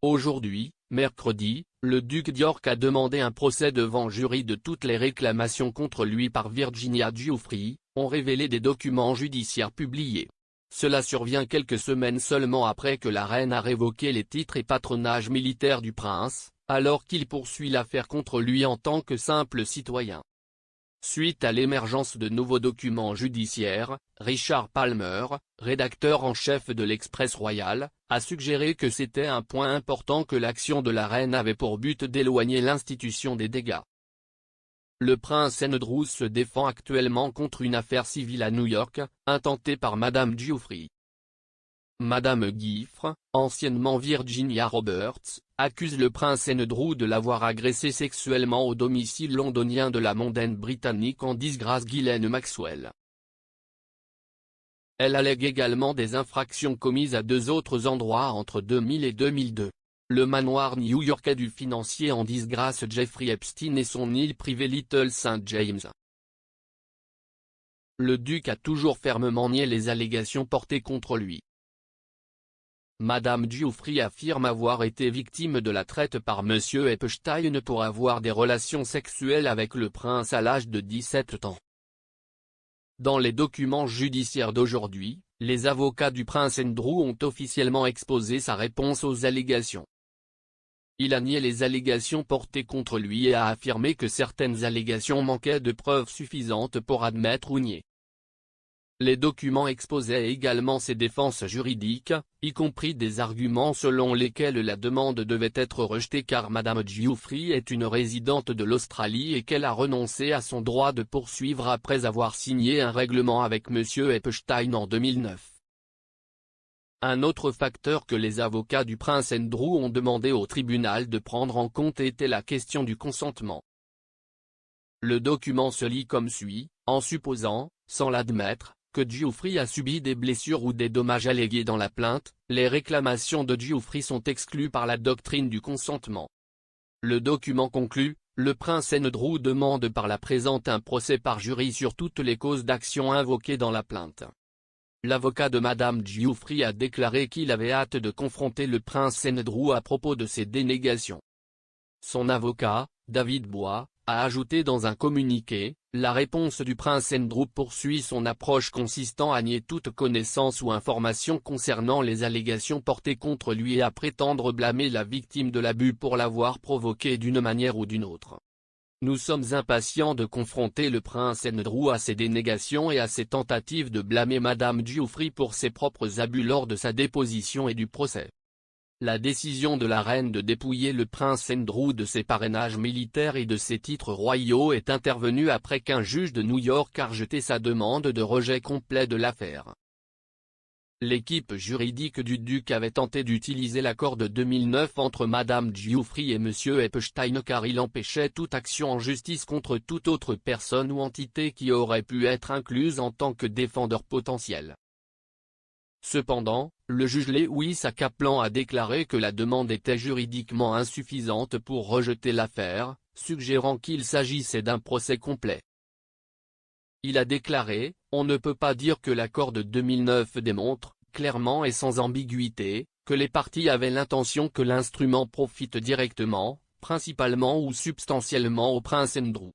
Aujourd'hui, mercredi, le duc d'York a demandé un procès devant jury de toutes les réclamations contre lui par Virginia Giuffre, ont révélé des documents judiciaires publiés. Cela survient quelques semaines seulement après que la reine a révoqué les titres et patronages militaires du prince, alors qu'il poursuit l'affaire contre lui en tant que simple citoyen. Suite à l'émergence de nouveaux documents judiciaires, Richard Palmer, rédacteur en chef de l'Express Royal, a suggéré que c'était un point important que l'action de la reine avait pour but d'éloigner l'institution des dégâts. Le prince Andrew se défend actuellement contre une affaire civile à New York, intentée par Madame Giuffre. Madame Giuffre, anciennement Virginia Roberts, accuse le prince Andrew de l'avoir agressé sexuellement au domicile londonien de la mondaine britannique en disgrâce Ghislaine Maxwell. Elle allègue également des infractions commises à 2 autres endroits entre 2000 et 2002. Le manoir new-yorkais du financier en disgrâce Jeffrey Epstein et son île privée Little St. James. Le duc a toujours fermement nié les allégations portées contre lui. Madame Giuffre affirme avoir été victime de la traite par Monsieur Epstein pour avoir des relations sexuelles avec le prince à l'âge de 17 ans. Dans les documents judiciaires d'aujourd'hui, les avocats du prince Andrew ont officiellement exposé sa réponse aux allégations. Il a nié les allégations portées contre lui et a affirmé que certaines allégations manquaient de preuves suffisantes pour admettre ou nier. Les documents exposaient également ses défenses juridiques, y compris des arguments selon lesquels la demande devait être rejetée car Madame Giuffre est une résidente de l'Australie et qu'elle a renoncé à son droit de poursuivre après avoir signé un règlement avec Monsieur Epstein en 2009. Un autre facteur que les avocats du prince Andrew ont demandé au tribunal de prendre en compte était la question du consentement. Le document se lit comme suit, en supposant, sans l'admettre, que Giuffre a subi des blessures ou des dommages allégués dans la plainte, les réclamations de Giuffre sont exclues par la doctrine du consentement. Le document conclut, le prince Andrew demande par la présente un procès par jury sur toutes les causes d'action invoquées dans la plainte. L'avocat de Madame Giuffre a déclaré qu'il avait hâte de confronter le prince Andrew à propos de ces dénégations. Son avocat, David Bois, a ajouté dans un communiqué, la réponse du prince Andrew poursuit son approche consistant à nier toute connaissance ou information concernant les allégations portées contre lui et à prétendre blâmer la victime de l'abus pour l'avoir provoqué d'une manière ou d'une autre. Nous sommes impatients de confronter le prince Andrew à ses dénégations et à ses tentatives de blâmer Madame Giuffre pour ses propres abus lors de sa déposition et du procès. La décision de la reine de dépouiller le prince Andrew de ses parrainages militaires et de ses titres royaux est intervenue après qu'un juge de New York a rejeté sa demande de rejet complet de l'affaire. L'équipe juridique du duc avait tenté d'utiliser l'accord de 2009 entre Madame Giuffre et Monsieur Epstein car il empêchait toute action en justice contre toute autre personne ou entité qui aurait pu être incluse en tant que défendeur potentiel. Cependant, le juge Lewis A. Kaplan a déclaré que la demande était juridiquement insuffisante pour rejeter l'affaire, suggérant qu'il s'agissait d'un procès complet. Il a déclaré, on ne peut pas dire que l'accord de 2009 démontre, clairement et sans ambiguïté, que les parties avaient l'intention que l'instrument profite directement, principalement ou substantiellement au prince Andrew.